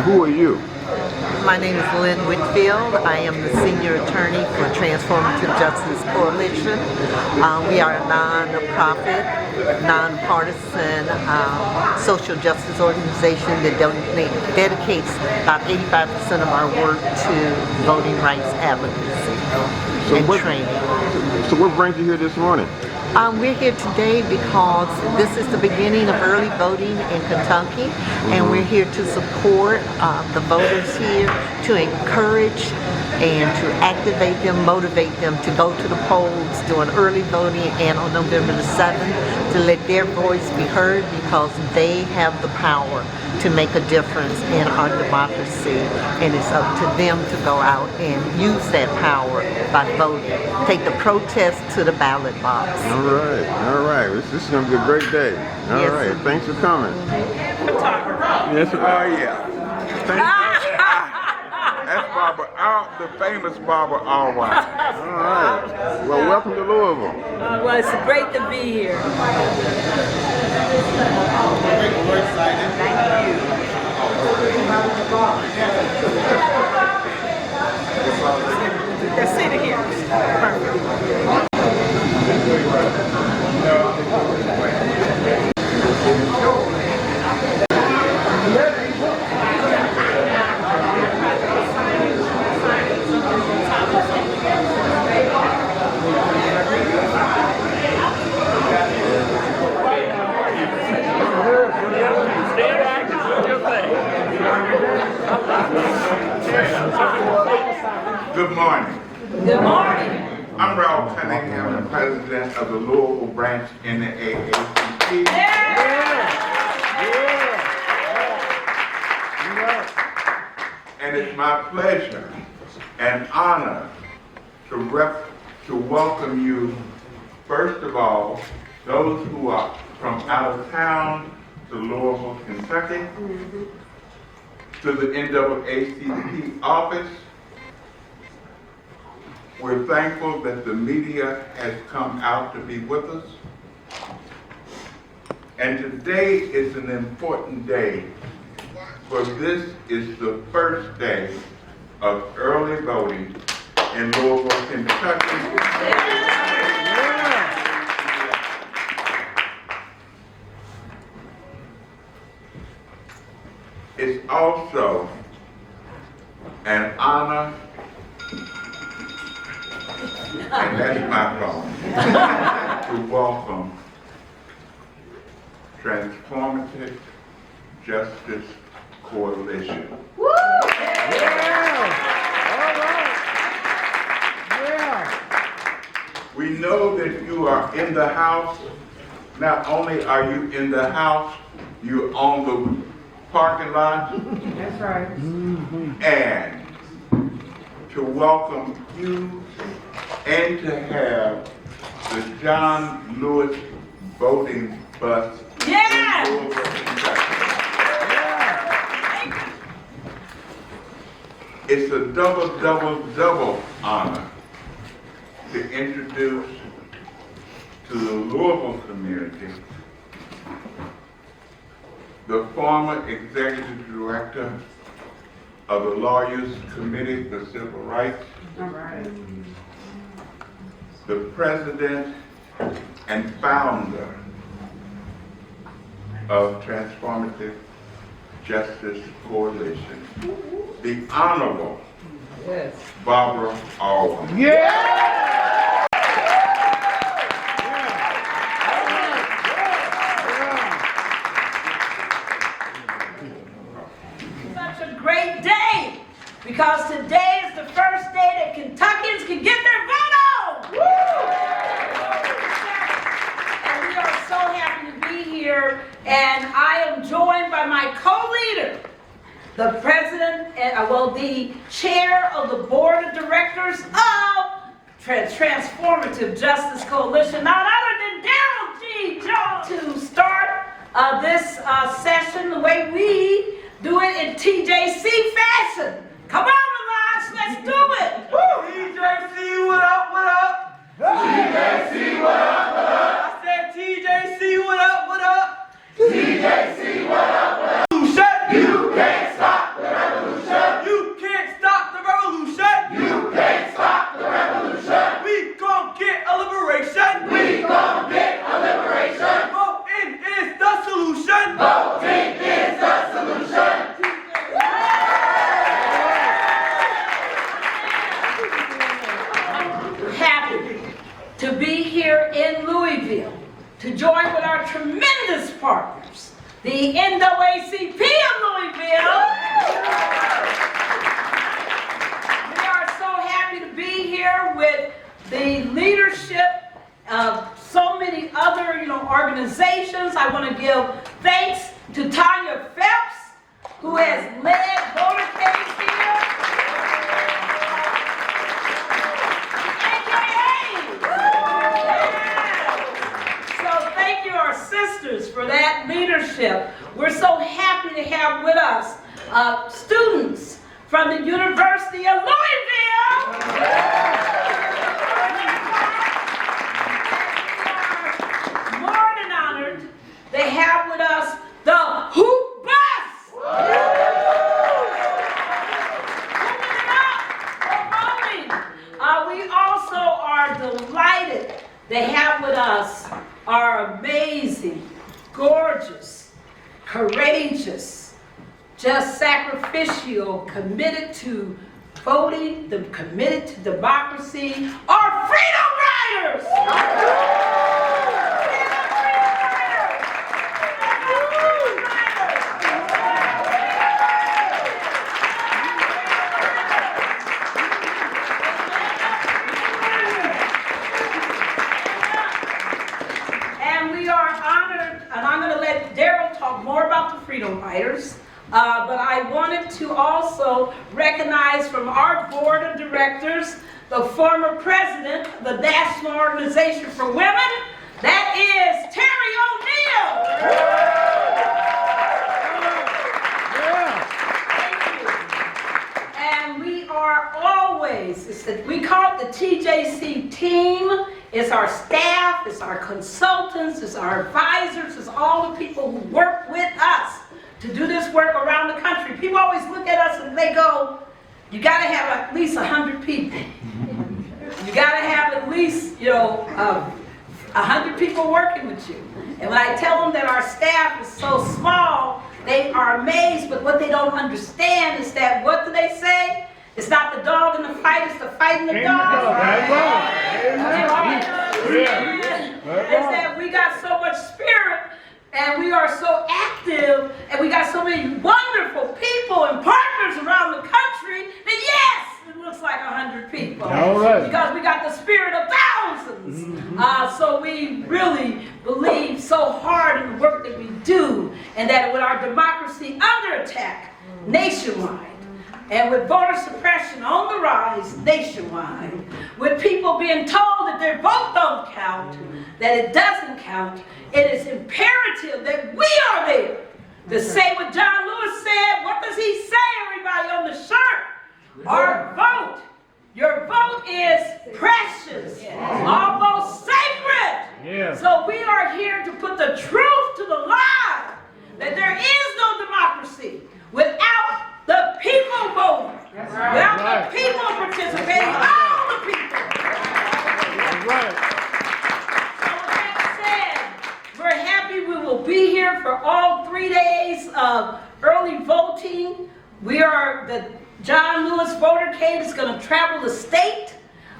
And who are you? My name is Lynn Whitfield. I am the Senior Attorney for Transformative Justice Coalition. We are a non-profit, nonpartisan social justice organization that dedicates about 85% of our work to voting rights advocacy and training. So what brings you here this morning? We're here today because this is the beginning of early voting in Kentucky, and we're here to support the voters here, to encourage and to activate them, motivate them to go to the polls during early voting and on November the 7th to let their voice be heard, because they have the power to make a difference in our democracy, and it's up to them to go out and use that power by voting. Take the protest to the ballot box. All right. This is going to be a great day. All right, thanks for coming. Yes, yeah. That's Barbara, the famous Barbara Alwine. all right. Well, welcome to Louisville. Well, it's great to be here. Let's sit here. Good morning. Good morning. I'm Ralph Cunningham, the president of the Louisville branch in the NAACP. And it's my pleasure and honor to welcome you, first of all, those who are from out of town to Louisville, Kentucky, to the NAACP office. We're thankful that the media has come out to be with us. And today is an important day, for this is the first day of early voting in Louisville, Kentucky. It's also an honor, and that's my problem, to welcome Transformative Justice Coalition. Woo! We know that you are in the house. Not only are you in the house, you're on the parking lot. That's right. And to welcome you and to have the John Lewis voting bus in Louisville, Kentucky. It's a double honor to introduce to the Louisville community the former executive director of the Lawyers Committee for Civil Rights, the president and founder of Transformative Justice Coalition, the Honorable Barbara Alwine. Such a great day, because today is the first day that Kentuckians can get their vote on. And we are so happy to be here, and I am joined by my co-leader, the president, the chair of the board of directors of Transformative Justice Coalition, none other than Daryl G. Jones, to start this session the way we do it in TJC fashion. Come on, Melange, let's do it. TJC, what up, what up? TJC, what up, what up? I said TJC, what up, what up? TJC, what up, what up? You can't stop the to be here in Louisville, to join with our tremendous partners, the NAACP of Louisville. We are so happy to be here with the leadership of so many other, organizations. I want to give thanks to Tanya Phelps, who has led VoterCade here. So thank you, our sisters, for that leadership. We're so happy to have with us students from the University of Louisville. They have with us the Hoop Bus. We also are delighted to have with us our amazing, gorgeous, courageous, just sacrificial, committed to voting, committed to democracy, our Freedom Riders. More about the Freedom Riders, but I wanted to also recognize from our board of directors the former president of the National Organization for Women, that is Terry O'Neill. Thank you. And we are always, we call it the TJC team. It's our staff, it's our consultants, it's our advisors, it's all the people who work with us to do this work around the country. People always look at us and they go, you got to have at least 100 people. You got to have at least, 100 people working with you. And when I tell them that our staff is so small, they are amazed, but what they don't understand is that, what do they say? It's not the dog in the fight, it's the fight in the dog. It's that we got so much spirit and we are so active and we got so many wonderful people and partners around the country that yes, it looks like 100 people. Because we got the spirit of thousands. So we really believe so hard in the work that we do, and that with our democracy under attack nationwide, and with voter suppression on the rise nationwide, with people being told that their vote don't count, that it doesn't count, it is imperative that we are there to say what John Lewis said. What does he say, everybody, on the shirt? Our vote, your vote is precious, almost sacred. So we are here to put the truth to the lie, that there is no democracy without the people voting, without the people participating, all the people. So with that said, we're happy we will be here for all 3 days of early voting. The John Lewis VoterCade is going to travel the state.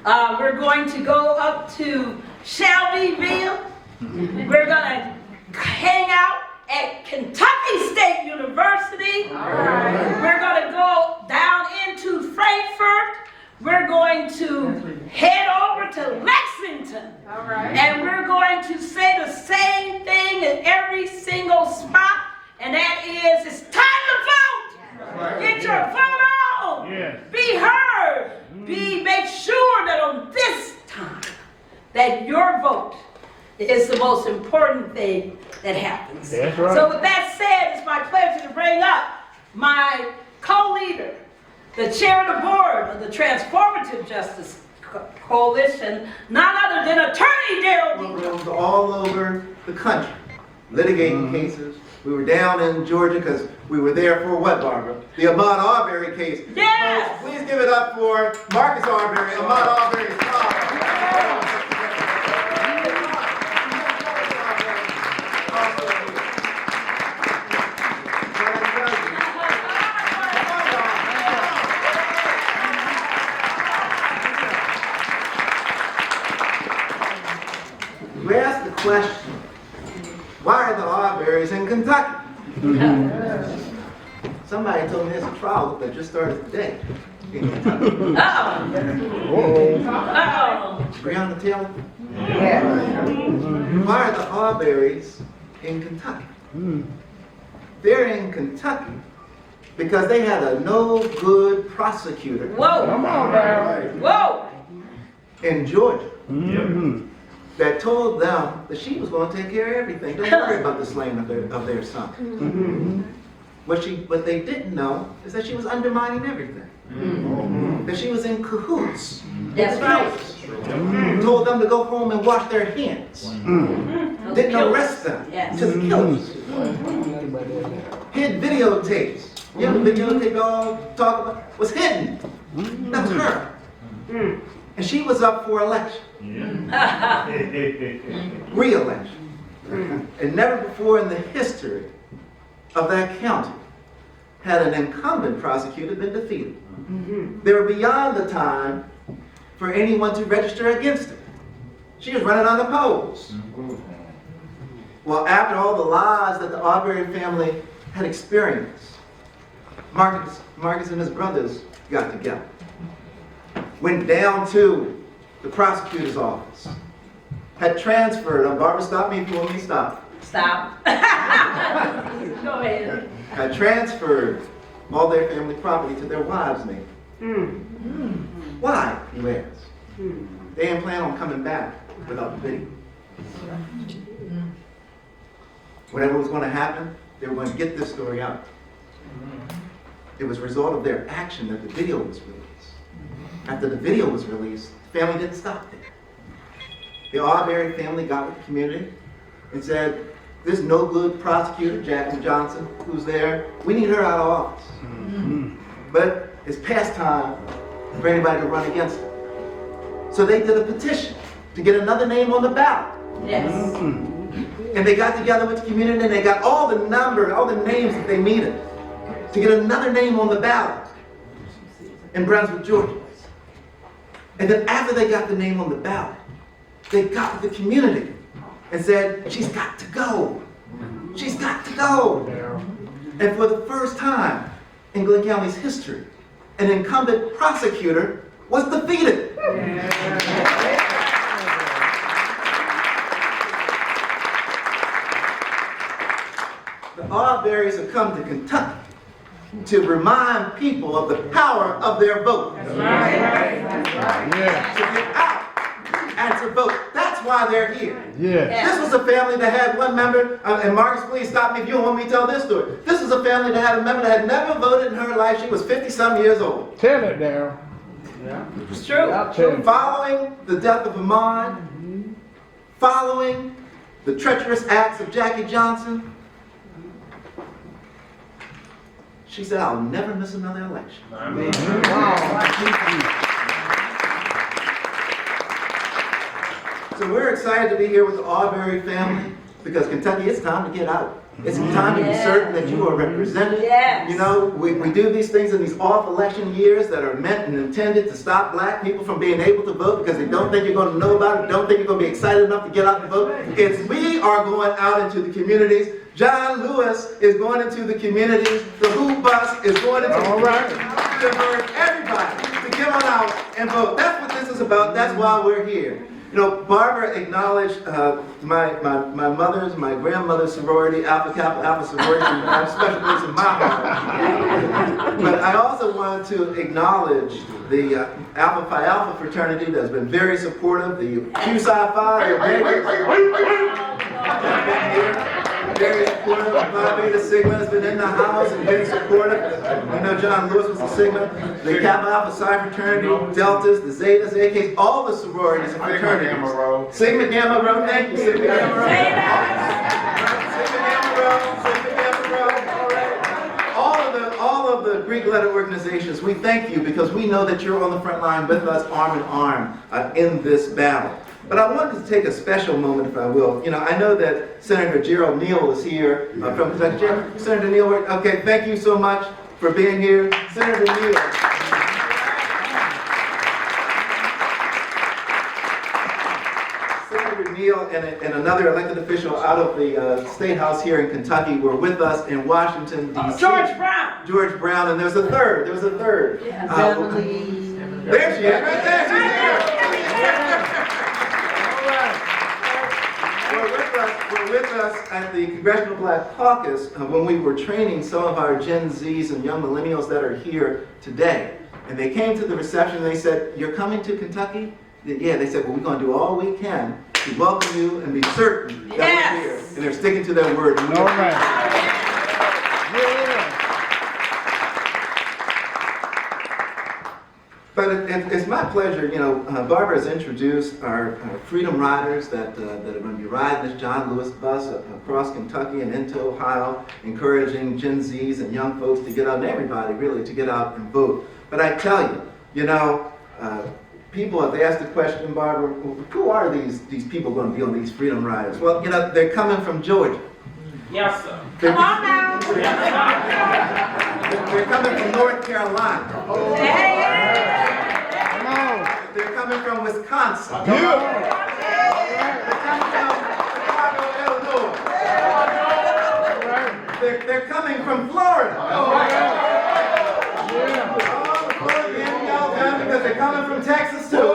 We're going to go up to Shelbyville. We're going to hang out at Kentucky State University. We're going to go down into Frankfurt. We're going to head over to Lexington. And we're going to say the same thing in every single spot, and that is, it's time to vote. Get your vote on. Be heard. Make sure that on this time that your vote is the most important thing that happens. That's right. So with that said, it's my pleasure to bring up my co-leader, the chair of the board of the Transformative Justice Coalition, none other than Attorney Darrell D. Rooms all over the country, litigating cases. We were down in Georgia because we were there for what, Barbara? The Ahmaud Arbery case. Yes! Please give it up for Marcus Arbery, Ahmaud Arbery's father. question. Why are the Arbery's in Kentucky? Somebody told me there's a trial that just started today in Kentucky. Breonna Taylor? Why are the Arbery's in Kentucky? They're in Kentucky because they had a no good prosecutor. Whoa! Come on now. Whoa! In Georgia that told them that she was going to take care of everything. Don't worry about the slaying of their son. What they didn't know is that she was undermining everything. That she was in cahoots. That's right. Told them to go home and wash their hands. Didn't arrest them. Yes. Just killed them. Hid videotapes. You know, the videotape y'all talk about was hidden. That was her. And she was up for election. Re-election. And never before in the history of that county had an incumbent prosecutor been defeated. They were beyond the time for anyone to register against her. She was running unopposed. Well, after all the lies that the Arbery family had experienced, Marcus and his brothers got together. Went down to the prosecutor's office. Had transferred, Barbara, stop me if you want me to stop. Stop. Go ahead. Had transferred all their family property to their wives' name. Why, you ask? They didn't plan on coming back without the video. Whatever was going to happen, they were going to get this story out. It was a result of their action that the video was released. After the video was released, the family didn't stop there. The Arbery family got with the community and said, this no good prosecutor, Jacqueline Johnson, who's there, we need her out of office. But it's past time for anybody to run against her. So they did a petition to get another name on the ballot. Yes. And they got together with the community and they got all the names that they needed to get another name on the ballot in Brunswick, Georgia. And then after they got the name on the ballot, they got with the community and said, she's got to go. She's got to go. And for the first time in Glenn County's history, an incumbent prosecutor was defeated. The Arbery's have come to Kentucky to remind people of the power of their vote. To get out and to vote. That's why they're here. This was a family that had one member, and Marcus, please stop me if you don't want me to tell this story. This was a family that had a member that had never voted in her life. She was 50-some years old. Tell it, Darryl. It's true. Following the death of Ahmaud, following the treacherous acts of Jackie Johnson, she said, I'll never miss another election. Amen. So we're excited to be here with the Arbery family because Kentucky, it's time to get out. It's time to be certain that you are represented. Yes. You know, we do these things in these off-election years that are meant and intended to stop black people from being able to vote because they don't think you're going to know about it, don't think you're going to be excited enough to get out and vote. It's we are going out into the communities. John Lewis is going into the communities. The Who Bus is going into the communities to urge everybody to get on out and vote. That's what this is about. That's why we're here. You know, Barbara acknowledged my grandmother's sorority, Alpha Kappa Alpha sorority, and I have a special place in my heart. But I also wanted to acknowledge the Alpha Phi Alpha fraternity that's been very supportive. The Q Psi Phi, very supportive. Phi Beta Sigma has been in the house and been supportive. We know John Lewis was a Sigma. The Kappa Alpha Psi fraternity, Deltas, the Zetas, the AKs, all the sororities and fraternities. Sigma Gamma Rho, thank you, Sigma Gamma Rho. Sigma Gamma Rho, Sigma Gamma Rho. All of the Greek letter organizations, we thank you because we know that you're on the front line with us, arm in arm, in this battle. But I wanted to take a special moment, if I will. You know, I know that Senator Gerald Neal is here from Kentucky. Senator Neal, okay, thank you so much for being here. Senator Neal. Senator Neal and another elected official out of the State House here in Kentucky were with us in Washington, D.C. George Brown. George Brown, and there's a third. There was a third. Beverly. There she is, right there. She's here. Were with us at the Congressional Black Caucus when we were training some of our Gen Zs and young millennials that are here today. And they came to the reception and they said, "You're coming to Kentucky?" Yeah, they said, "Well, we're going to do all we can to welcome you and be certain that we're here." And they're sticking to their word. All right. Yeah. But it's my pleasure, you know, Barbara has introduced our Freedom Riders that are going to be riding this John Lewis bus across Kentucky and into Ohio, encouraging Gen Zs and young folks to get out, and everybody really, to get out and vote. But I tell you, you know, people have asked the question, Barbara, who are these people going to be on these Freedom Riders? Well, you know, they're coming from Georgia. Yes, sir. Come on now. They're coming from North Carolina. They're coming from Wisconsin. They're coming from Chicago, Illinois. They're coming from Florida. Because they're coming from Texas too.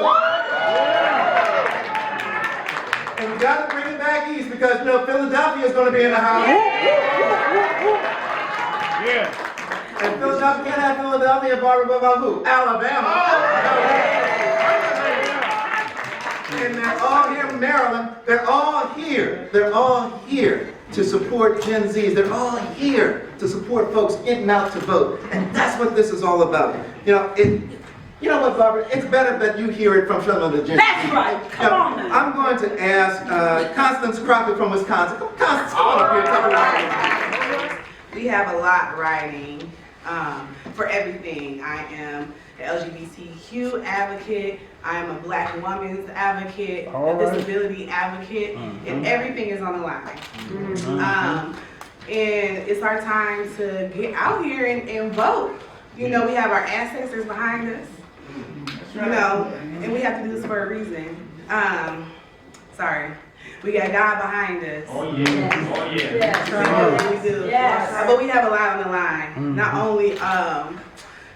And we got to bring it back east because, you know, Philadelphia is going to be in the house. Yeah. And Philadelphia can't have Philadelphia, Barbara, but about who? Alabama. And they're all here from Maryland. They're all here. They're all here to support Gen Zs. They're all here to support folks getting out to vote. And that's what this is all about. You know, you know what, Barbara? It's better that you hear it from some of the Gen Zs. That's right. Come on now. I'm going to ask Constance Crockett from Wisconsin. Constance, come on up here and tell me. We have a lot riding for everything. I am an LGBTQ advocate. I am a Black woman's advocate, a disability advocate, and everything is on the line. And it's our time to get out here and vote. You know, we have our ancestors behind us, you know, and we have to do this for a reason. Sorry. We got God behind us. Oh, yeah. Oh, yeah. Yes. We do. Yes. But we have a lot on the line. Not only,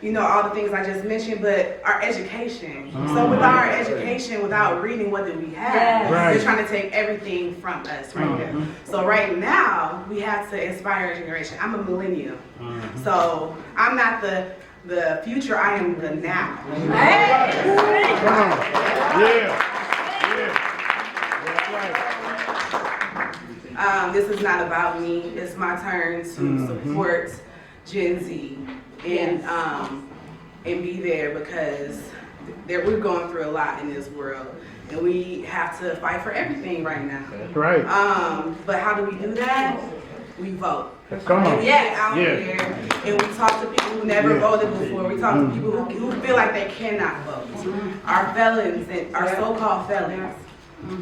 you know, all the things I just mentioned, but our education. So without our education, without reading, what do we have? Yes. They're trying to take everything from us right now. So right now, we have to inspire our generation. I'm a millennial. So I'm not the future, I am the now. Hey. Yeah. This is not about me. It's my turn to support Gen Z and be there because we're going through a lot in this world, and we have to fight for everything right now. That's right. But how do we do that? We vote. Come on. We get out here and we talk to people who never voted before. We talk to people who feel like they cannot vote. Our felons and our so-called felons,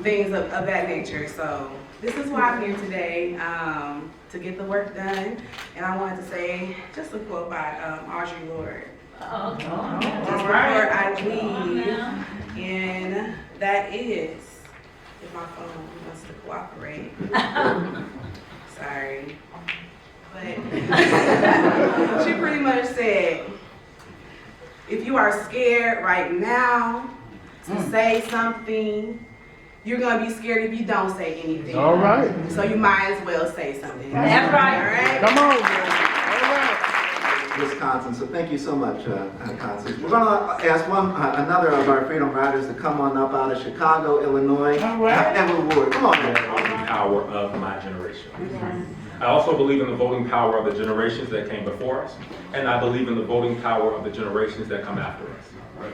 things of that nature. So this is why I'm here today, to get the work done. And I wanted to say just a quote by Audre Lorde. Just before I leave, and that is, if my phone wants to cooperate. Sorry. But she pretty much said, if you are scared right now to say something, you're going to be scared if you don't say anything. All right. So you might as well say something. That's right. All right? Come on, man. Wisconsin, so thank you so much, Constance. We're going to ask another of our Freedom Riders to come on up out of Chicago, Illinois. All right. Evan Ward, come on, The man. voting power of my generation. I also believe in the voting power of the generations that came before us, and I believe in the voting power of the generations that come after us.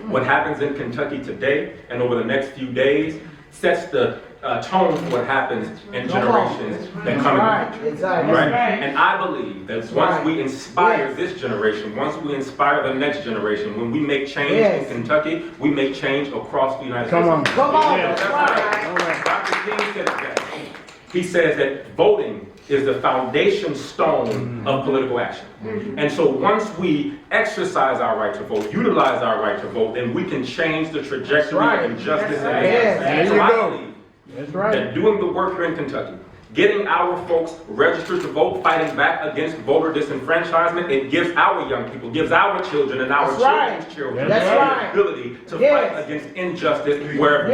What happens in Kentucky today and over the next few days sets the tone for what happens in generations that come in the future. Right? And I believe that once we inspire this generation, once we inspire the next generation, when we make change in Kentucky, we make change across the United States. Come on. That's right. Dr. King said that. He says that voting is the foundation stone of political action. And so once we exercise our right to vote, utilize our right to vote, then we can change the trajectory of injustice. So I believe that doing the work here in Kentucky, getting our folks registered to vote, fighting back against voter disenfranchisement, it gives our young people, gives our children and our children's children the ability to fight against injustice wherever.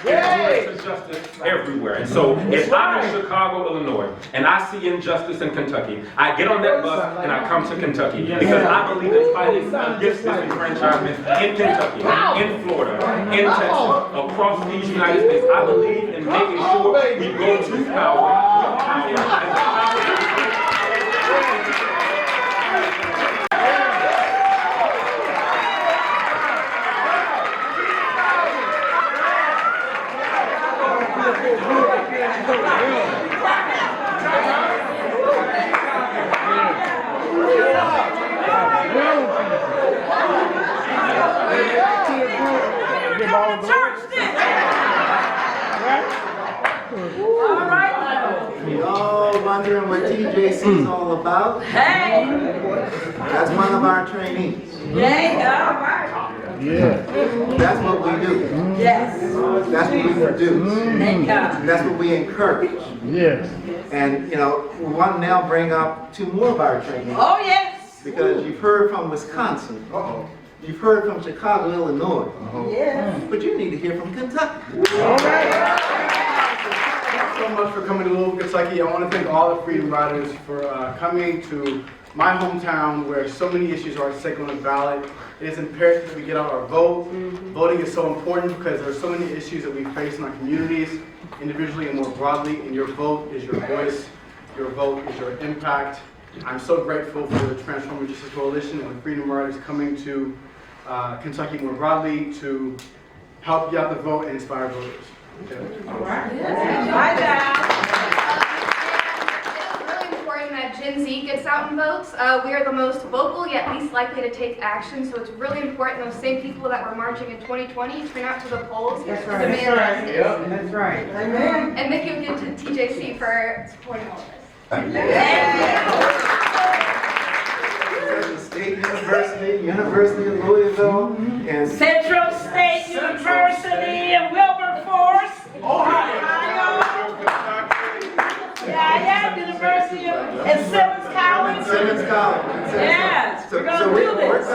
Injustice everywhere. And so if I'm in Chicago, Illinois, and I see injustice in Kentucky, I get on that bus and I come to Kentucky because I believe in fighting against disenfranchisement in Kentucky, in Florida, in Texas, across these United States. I believe in making sure we go to power with power and We all wondering what TJC is all about. Hey! That's one of our trainees. Yay, all right. That's what we do. Yes. That's what we produce. Thank God. That's what we encourage. And we want to now bring up 2 more of our trainees. Oh, yes. Because you've heard from Wisconsin. You've heard from Chicago, Illinois. Yes. But you need to hear from Kentucky. Thanks so much for coming to Louisville, Kentucky. I want to thank all the Freedom Riders for coming to my hometown where so many issues are at stake on the ballot. It is imperative that we get out our vote. Voting is so important because there are so many issues that we face in our communities, individually and more broadly, and your vote is your voice. Your vote is your impact. I'm so grateful for the Transformative Justice Coalition and the Freedom Riders coming to Kentucky more broadly to help you out the vote and inspire voters. All right. Bye now. It's really important that Gen Z gets out and votes. We are the most vocal yet least likely to take action, so it's really important those same people that were marching in 2020 turn out to the polls to demand justice. That's right. Amen. And thank you again to TJC for supporting all of this. State University of Louisville, and Central State University in Wilberforce, Ohio. University and Simmons College. Simmons College. Yes, we're going to do this.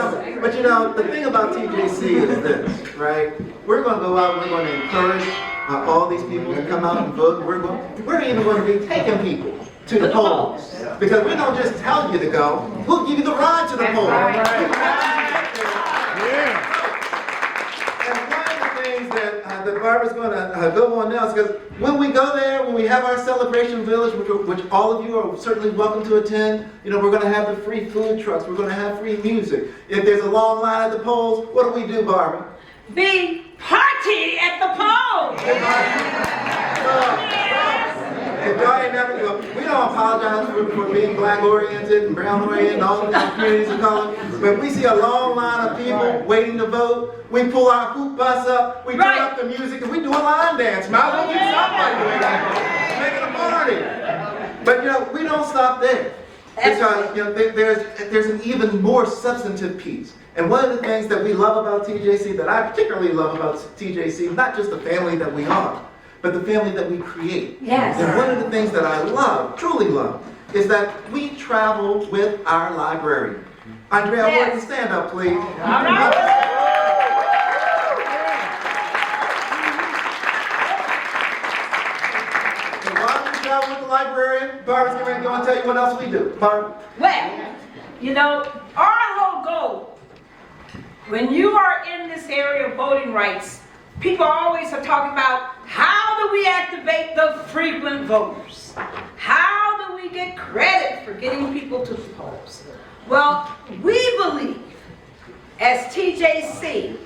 But the thing about TJC is this, right? We're going to go out and we're going to encourage all these people to come out and vote. We're even going to be taking people to the polls. Because we don't just tell you to go, we'll give you the ride to the polls. And one of the things that Barbara's going to go on now is because when we go there, when we have our celebration village, which all of you are certainly welcome to attend, we're going to have the free food trucks, we're going to have free music. If there's a long line at the polls, what do we do, Barbara? The party at the polls. We don't apologize for being black-oriented and brown-oriented and all the communities of color. When we see a long line of people waiting to vote, we pull our hoop bus up, we turn up the music, and we do a line dance. Might as well get somebody doing that. Making a party. But we don't stop there. Because there's an even more substantive piece. And one of the things that we love about TJC, that I particularly love about TJC, not just the family that we are, but the family that we create. Yes. And one of the things that I love, truly love, is that we travel with our librarian. Andrea, I want you to stand up, please. All right. So why do we travel with the librarian? Barbara's going to go and tell you what else we do. Barbara? Well, our whole goal, when you are in this area of voting rights, people always are talking about how do we activate the frequent voters? How do we get credit for getting people to the polls? Well, we believe as TJC,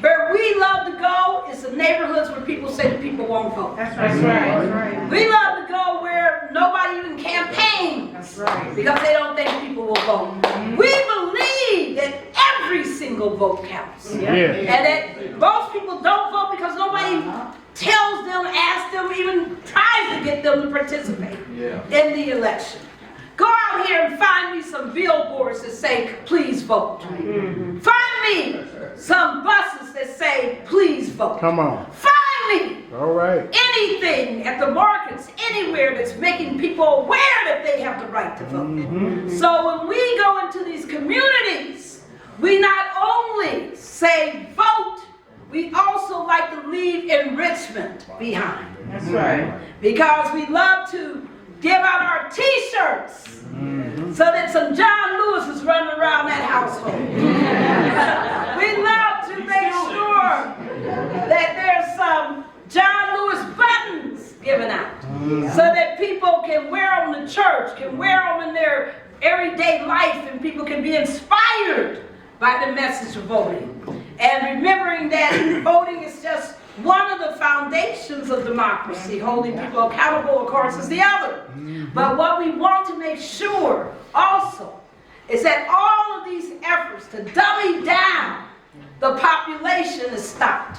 where we love to go is the neighborhoods where people say the people won't vote. That's right. We love to go where nobody even campaigns. That's right. Because they don't think people will vote. We believe that every single vote counts. Yeah. And that most people don't vote because nobody tells them, asks them, even tries to get them to participate in the election. Go out here and find me some billboards that say, please vote. Find me some buses that say, please vote. Come on. Finally, All right. anything at the markets, anywhere that's making people aware that they have the right to vote. So when we go into these communities, we not only say vote, we also like to leave enrichment behind. That's right. Because we love to give out our t-shirts so that some John Lewis is running around that household. We love to make sure that there's some John Lewis buttons given out so that people can wear them to church, can wear them in their everyday life, and people can be inspired by the message of voting. And remembering that voting is just one of the foundations of democracy. Holding people accountable, of course, is the other. But what we want to make sure also is that all of these efforts to dummy down the population is stopped.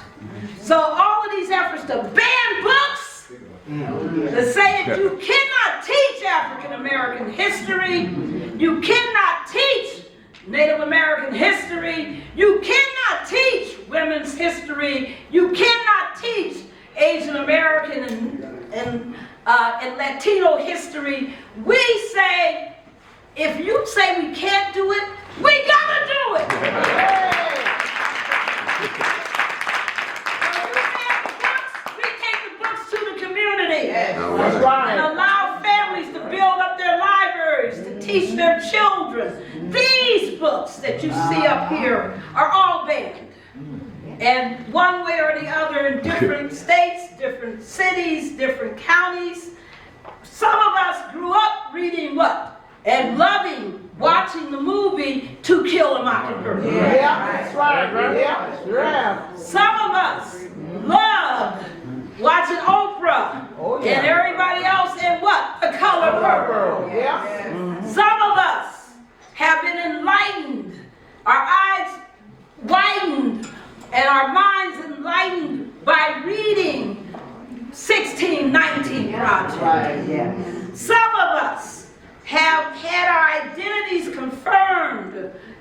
So all of these efforts to ban books, to say that you cannot teach African American history, you cannot teach Native American history, you cannot teach women's history, you cannot teach Asian American and Latino history. We say, if you say we can't do it, we gotta do it. We take the books to the community. That's right. And allow families to build up their libraries, to teach their children. These books that you see up here are all banned. And one way or the other in different states, different cities, different counties. Some of us grew up reading what? And loving watching the movie To Kill a Mockingbird. Yeah, that's right. Yeah. Some of us love watching Oprah and everybody else in what? The Color Purple. Yeah. Some of us have been enlightened, our eyes widened, and our minds enlightened by reading 1619 Project. Right, yeah. Some of us have had our identities confirmed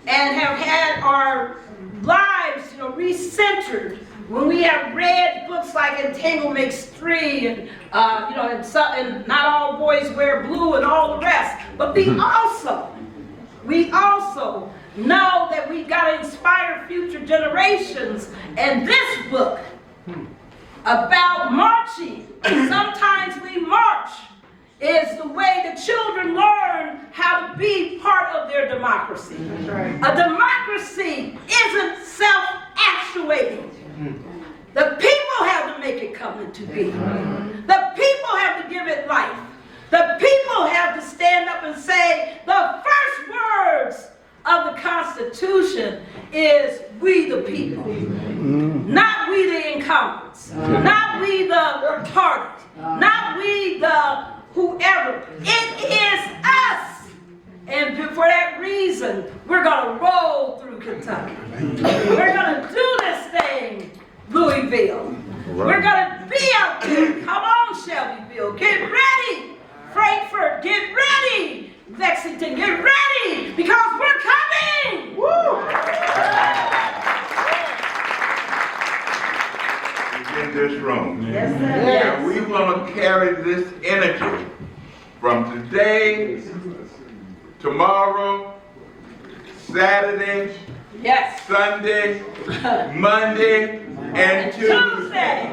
and have had our lives, recentered when we have read books like Entangle Makes Three and and Not All Boys Wear Blue and all the rest. But we also know that we got to inspire future generations. And this book about marching, sometimes we march, is the way the children learn how to be part of their democracy. A democracy isn't self-actuating. The people have to make it come into being. The people have to give it life. The people have to stand up and say the first words of the Constitution is we the people. Not we the incumbents. Not we the party. Not we the whoever. It is us. And for that reason, we're going to roll through Kentucky. We're going to do this thing, Louisville. We're going to be out there. Come on, Shelbyville. Get ready. Frankfurt, get ready. Lexington, get ready. Because we're coming. Woo! In this room. Yes, sir. And we want to carry this energy from today, tomorrow, Saturday, Yes. Sunday, Monday, and Tuesday.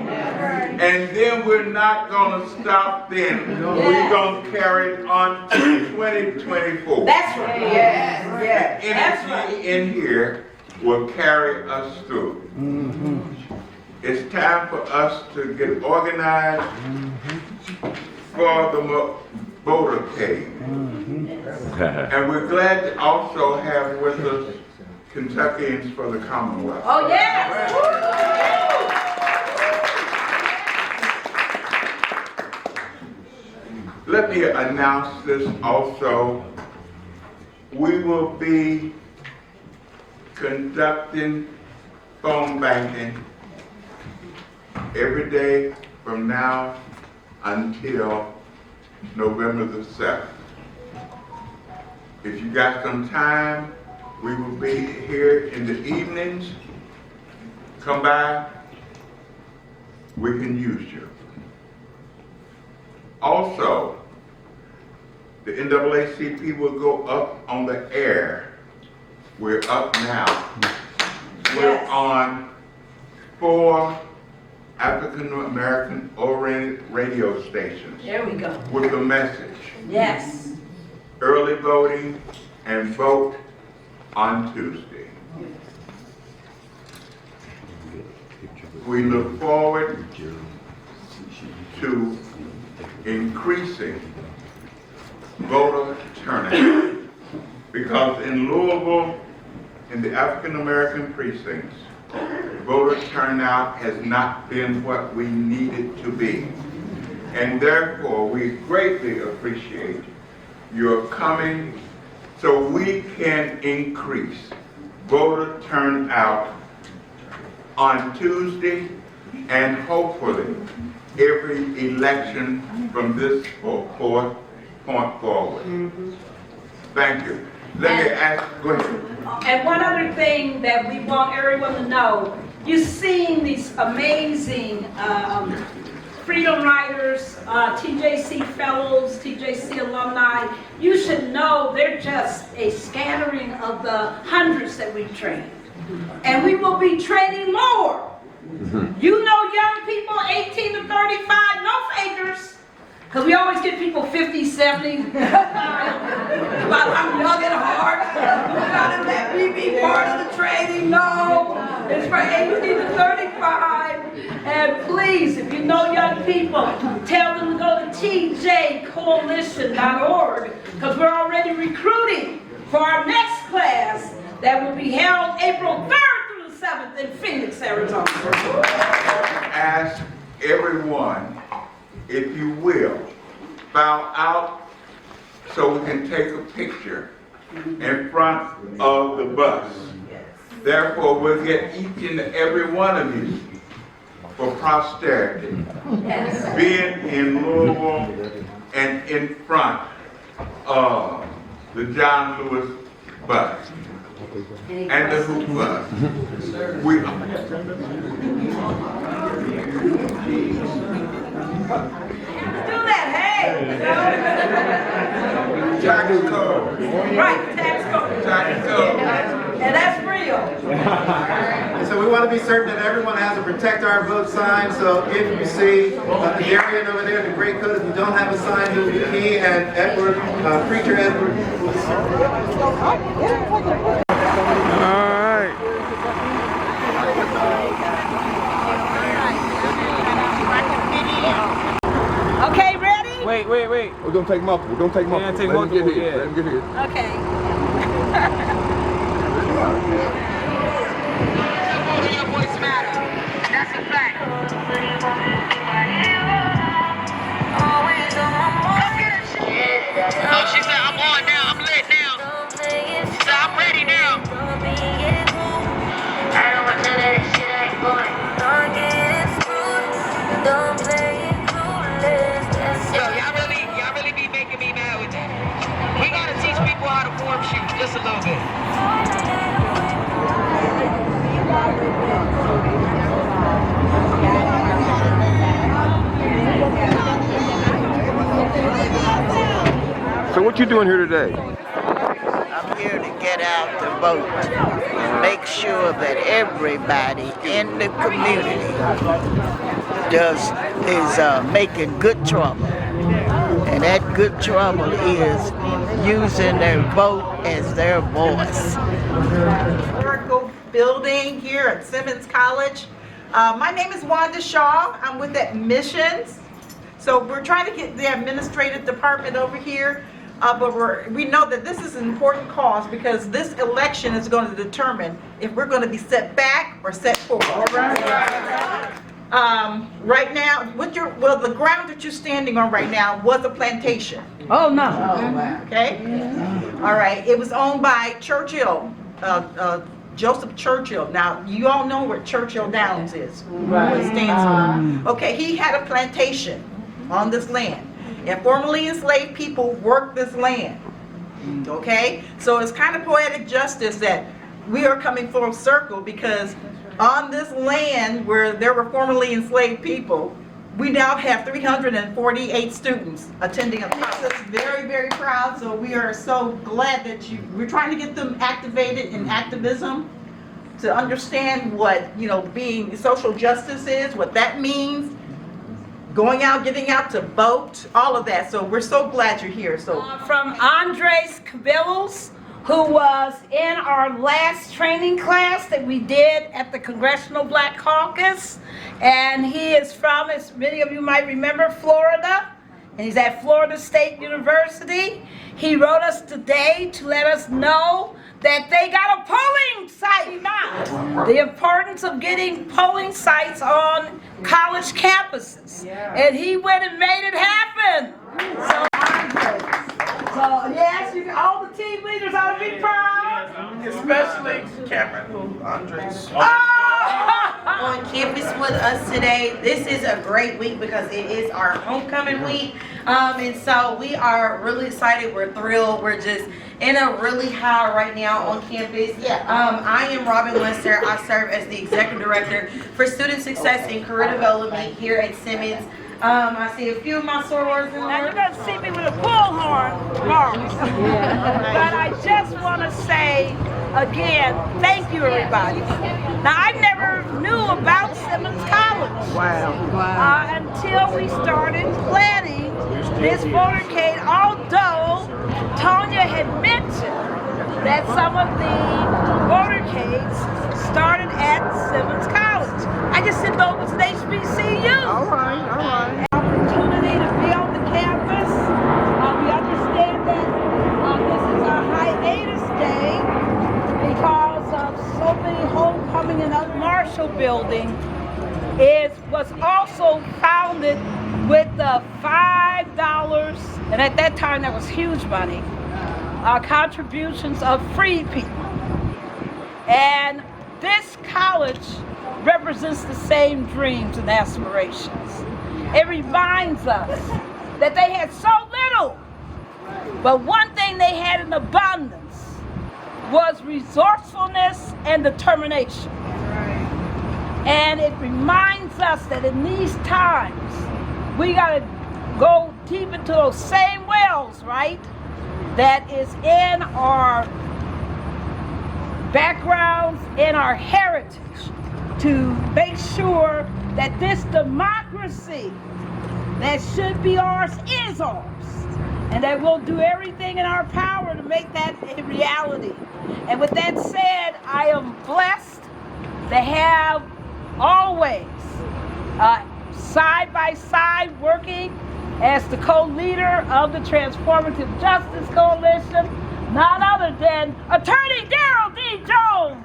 And then we're not going to stop then. We're going to carry it on to 2024. That's right. Yes. The energy in here will carry us through. It's time for us to get organized for the VoterCade. And we're glad to also have with us Kentuckians for the Commonwealth. Oh, yes. Let me announce this also. We will be conducting phone banking every day from now until November the 7th. If you got some time, we will be here in the evenings. Come by, we can use you. Also, the NAACP will go up on the air. We're up now. We're on 4 African American oriented radio stations. There we go. With a message. Yes. Early voting and vote on Tuesday. We look forward to increasing voter turnout because in Louisville, in the African American precincts, voter turnout has not been what we need it to be. And therefore, we greatly appreciate your coming so we can increase voter turnout on Tuesday and hopefully every election from this point forward. Thank you. Let me ask, go ahead. And one other thing that we want everyone to know, you've seen these amazing freedom riders, TJC fellows, TJC alumni. You should know they're just a scattering of the hundreds that we've trained. And we will be training more. You know young people 18 to 35, no fakers. Because we always get people 50, 70. But I'm young at heart. You gotta let me be part of the training. No, it's for 18 to 35. And please, if you know young people, tell them to go to tjcoalition.org because we're already recruiting for our next class that will be held April 3rd through the 7th in Phoenix, Arizona. Ask everyone, if you will, bow out so we can take a picture in front of the bus. Therefore, we'll get each and every one of you for posterity. Being in Louisville and in front of the John Lewis bus and the Hoop bus. We Do that, hey! tax code. Right, tax code. Tax code. And that's real. And so we want to be certain that everyone has a Protect Our Vote sign. So if you see Darian over there in the gray coat, if you don't have a sign, he and Edward, Preacher Edward. All right. Okay, ready? Wait. We're gonna take multiple. We're gonna take multiple. Yeah, take Let him get multiple, here. yeah. Let him get here. Okay. Your voice matters. That's a fact. Oh, she said, I'm on now. I'm lit now. She said, I'm ready now. I don't want none of that shit. I ain't going. Yo, y'all really be making me mad with that. We gotta teach people how to form shoot just a little bit. So what you doing here today? I'm here to get out the vote. Make sure that everybody in the community is making good trouble. And that good trouble is using their vote as their voice. Historical building here at Simmons College. My name is Wanda Shaw. I'm with Admissions. So we're trying to get the administrative department over here. But we know that this is an important cause because this election is going to determine if we're going to be set back or set forward. Right now, the ground that you're standing on right now was a plantation. Oh, no. Okay? All right. It was owned by Churchill, Joseph Churchill. Now, you all know where Churchill Downs is. What it stands for. Okay, he had a plantation on this land. And formerly enslaved people worked this land. Okay? So it's kind of poetic justice that we are coming full circle because on this land where there were formerly enslaved people, we now have 348 students attending a class. That's very, very proud. So we are so glad that we're trying to get them activated in activism to understand what, being social justice is, what that means, going out, getting out to vote, all of that. So we're so glad you're here. So from Andres Cabillos, who was in our last training class that we did at the Congressional Black Caucus. And he is from, as many of you might remember, Florida. And he's at Florida State University. He wrote us today to let us know that they got a polling site now. The importance of getting polling sites on college campuses. And he went and made it happen. So yes, all the team leaders ought to be proud. Especially Cameron Andres. On campus with us today. This is a great week because it is our homecoming week. And so we are really excited. We're thrilled. We're just in a really high right now on campus. I am Robin Lester. I serve as the Executive Director for Student Success and Career Development here at Simmons. I see a few of my sorors in there. Now you're going to see me with a bullhorn tomorrow. But I just want to say again, thank you everybody. Now I never knew about Simmons College. Until we started planning this VoterCade, although Tonya had mentioned that some of the VoterCades started at Simmons College. I just didn't know it was an HBCU. All right. Opportunity to be on the campus. We understand that this is a hiatus day because of so many homecoming and other Marshall building. It was also founded with the $5, and at that time that was huge money, contributions of free people. And this college represents the same dreams and aspirations. It reminds us that they had so little, but one thing they had in abundance was resourcefulness and determination. And it reminds us that in these times, we gotta go deep into those same wells, right? That is in our backgrounds, in our heritage, to make sure that this democracy that should be ours is ours, and that we'll do everything in our power to make that a reality. And with that said, I am blessed to have always side by side working as the co-leader of the Transformative Justice Coalition, none other than Attorney Daryl D. Jones.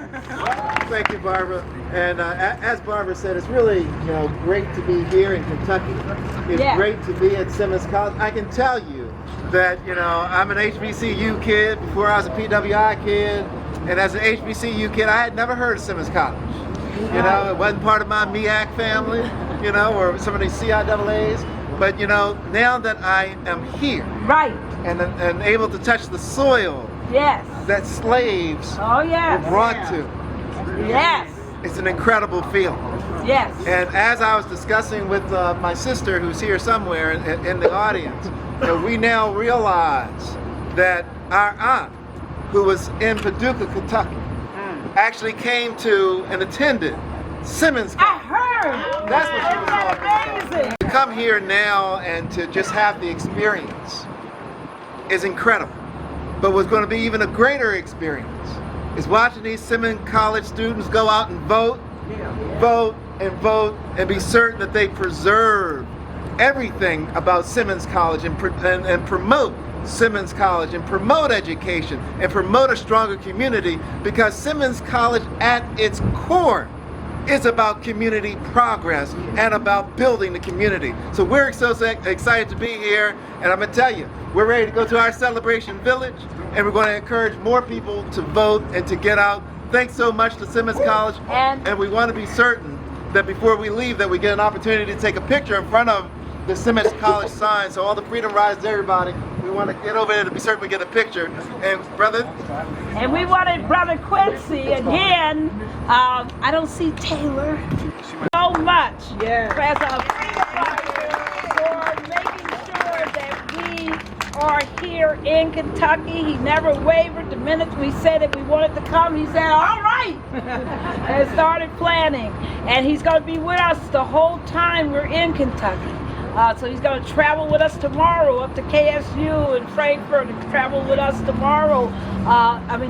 Thank you, Barbara. And as Barbara said, it's really great to be here in Kentucky. It's great to be at Simmons College. I can tell you that I'm an HBCU kid before I was a PWI kid, and as an HBCU kid, I had never heard of Simmons College. It wasn't part of my NAACP family, or some of these CIAAs. But now that I am here, right, and able to touch the soil, that slaves were brought to, it's an incredible feeling. Yes. And as I was discussing with my sister, who's here somewhere in the audience, we now realize that our aunt, who was in Paducah, Kentucky, actually came to and attended Simmons College. I heard. That's what she was talking about. To come here now and to just have the experience is incredible. But what's going to be even a greater experience is watching these Simmons College students go out and vote, and be certain that they preserve everything about Simmons College and promote Simmons College and promote education and promote a stronger community, because Simmons College at its core is about community progress and about building the community. So we're so excited to be here, and I'm gonna tell you, we're ready to go to our celebration village, and we're going to encourage more people to vote and to get out. Thanks so much to Simmons College, and we want to be certain that before we leave that we get an opportunity to take a picture in front of the Simmons College sign. So all the freedom rides, everybody, we want to get over there to be certain we get a picture. And brother? And we wanted Brother Quincy again I don't see Taylor so much. Yeah. For making sure that we are here in Kentucky. He never wavered. The minute we said that we wanted to come, he said, all right, and started planning. And he's going to be with us the whole time we're in Kentucky. So he's going to travel with us tomorrow up to KSU and Frankfurt, and travel with us tomorrow,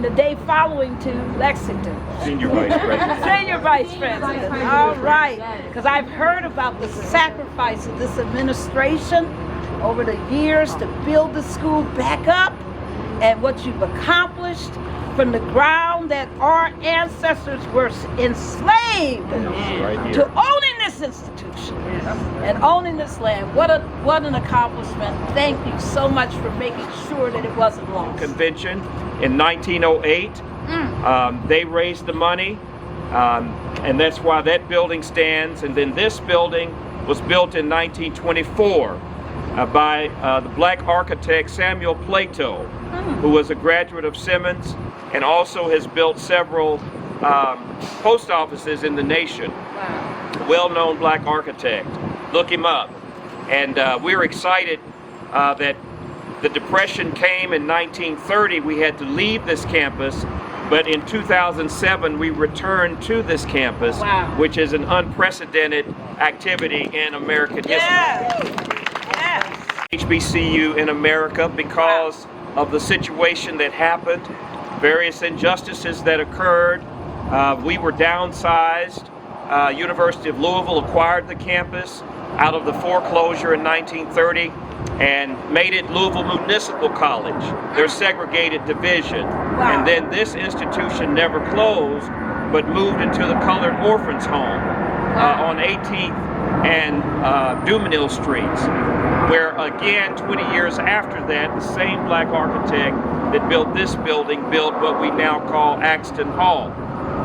the day following to Lexington. Senior Vice President. Senior Vice President. All right. Because I've heard about the sacrifice of this administration over the years to build the school back up, and what you've accomplished from the ground, that our ancestors were enslaved to owning this institution and owning this land. What an accomplishment. Thank you so much for making sure that it wasn't lost. Convention in 1908. They raised the money, and that's why that building stands. And then this building was built in 1924 by the black architect Samuel Plato, who was a graduate of Simmons and also has built several post offices in the nation. Well-known black architect. Look him up. And we're excited that the Depression came in 1930. We had to leave this campus, but in 2007 we returned to this campus, which is an unprecedented activity in American history. HBCU in America, because of the situation that happened, various injustices that occurred. We were downsized. University of Louisville acquired the campus out of the foreclosure in 1930 and made it Louisville Municipal College, their segregated division. And then this institution never closed, but moved into the Colored Orphans Home on 18th and Dumenil Streets, where again 20 years after that, the same black architect that built this building built what we now call Axton Hall.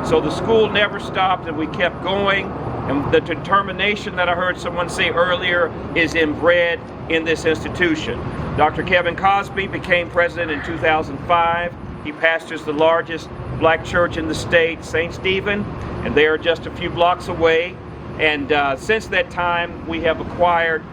So the school never stopped, and we kept going, and the determination that I heard someone say earlier is inbred in this institution. Dr. Kevin Cosby became president in 2005. He pastors the largest black church in the state, St. Stephen, and they are just a few blocks away. And since that time, we have acquired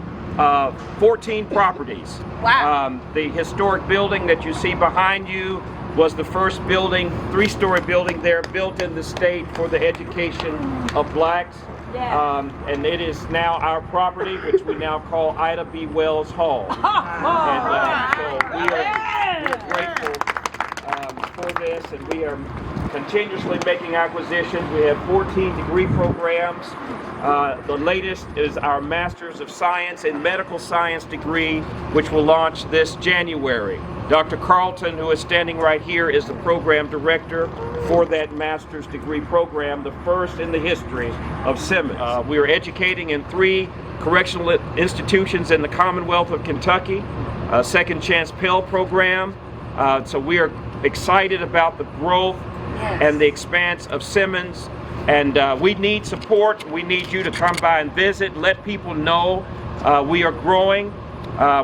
14 properties. The historic building that you see behind you was the first building, 3-story building there, built in the state for the education of blacks. And it is now our property, which we now call Ida B. Wells Hall. And so we are grateful for this, and we are continuously making acquisitions. We have 14 degree programs. The latest is our Master's of Science in Medical Science degree, which will launch this January. Dr. Carlton, who is standing right here, is the program director for that master's degree program, the first in the history of Simmons. We are educating in 3 correctional institutions in the Commonwealth of Kentucky, Second Chance Pell program. So we are excited about the growth and the expanse of Simmons. And we need support. We need you to come by and visit, let people know we are growing.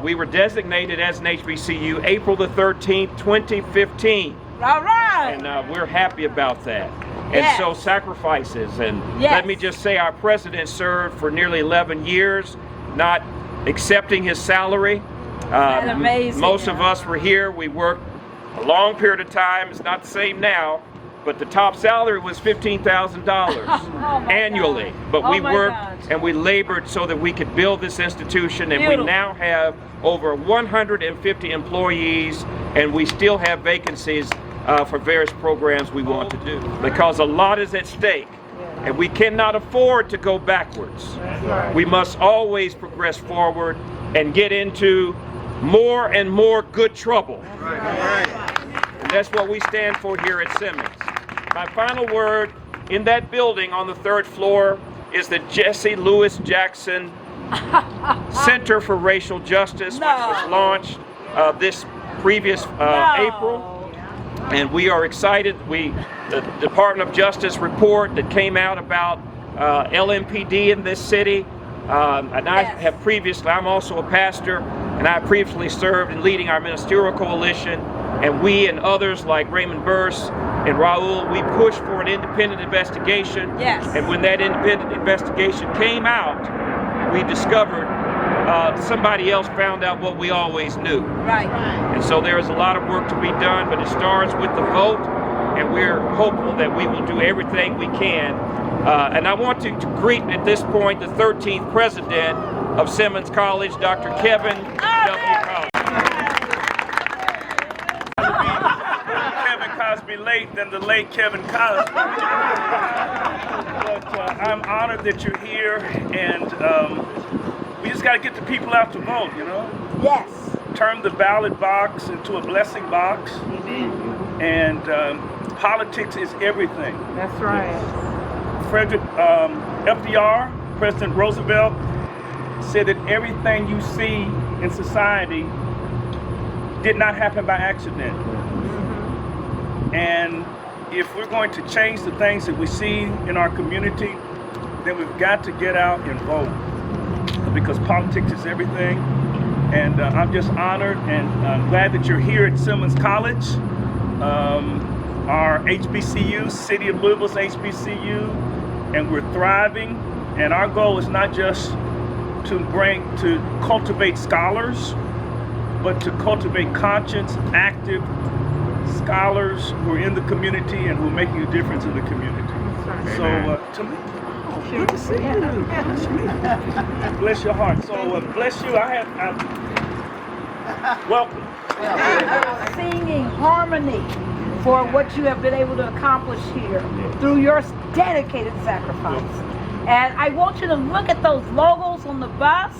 We were designated as an HBCU April the 13th, 2015. All right. And we're happy about that. And so sacrifices. And let me just say, our president served for nearly 11 years, not accepting his salary. Amazing. Most of us were here. We worked a long period of time. It's not the same now. But the top salary was $15,000 annually. But we worked and we labored so that we could build this institution, and we now have over 150 employees, and we still have vacancies for various programs we want to do, because a lot is at stake, and we cannot afford to go backwards. We must always progress forward and get into more and more good trouble. And that's what we stand for here at Simmons. My final word, in that building on the 3rd floor is the Jesse Louis Jackson Center for Racial Justice, which was launched this previous April. And we are excited. The Department of Justice report that came out about LMPD in this city, and I have previously, I'm also a pastor, and I previously served in leading our ministerial coalition, and we and others like Raymond Burse And Raul, we pushed for an independent investigation. Yes. And when that independent investigation came out, we discovered somebody else found out what we always knew. Right. And so there is a lot of work to be done, but it starts with the vote, and we're hopeful that we will do everything we can. And I want to greet at this point the 13th president of Simmons College, Dr. Kevin W. Collins. Kevin Cosby late than the late Kevin Cosby. But I'm honored that you're here, and we just got to get the people out to vote, you know? Yes. Turn the ballot box into a blessing box. Amen. And politics is everything. That's right. Frederick FDR, President Roosevelt, said that everything you see in society did not happen by accident. And if we're going to change the things that we see in our community, then we've got to get out and vote, because politics is everything. And I'm just honored and I'm glad that you're here at Simmons College, our HBCU, City of Louisville's HBCU, and we're thriving. And our goal is not just to cultivate scholars, but to cultivate conscious, active scholars who are in the community and who are making a difference in the community. So, good to see you. Bless your heart. So, bless you. Welcome. Singing harmony for what you have been able to accomplish here through your dedicated sacrifice. And I want you to look at those logos on the bus,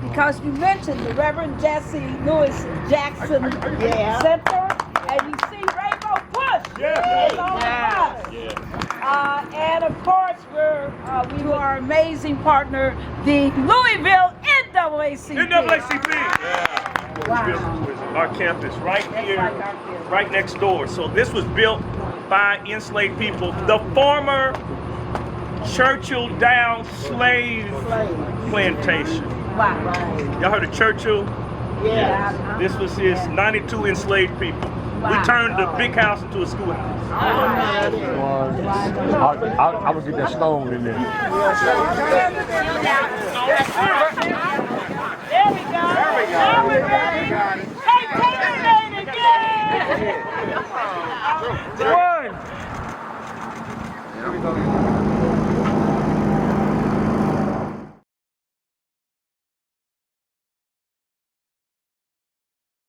because you mentioned the Reverend Jesse Lewis Jackson Center, and you see Rainbow Push on the bus. And of course, we are our amazing partner, the Louisville NAACP. Wow. Our campus right here, right next door. So this was built by enslaved people. The former Churchill Down slave plantation. Wow. Y'all heard of Churchill? Yeah. This was his 92 enslaved people. Wow. We turned the big house into a schoolhouse. I would get that stone in there. There we go. Now we're ready. Hey, take it again. There we go.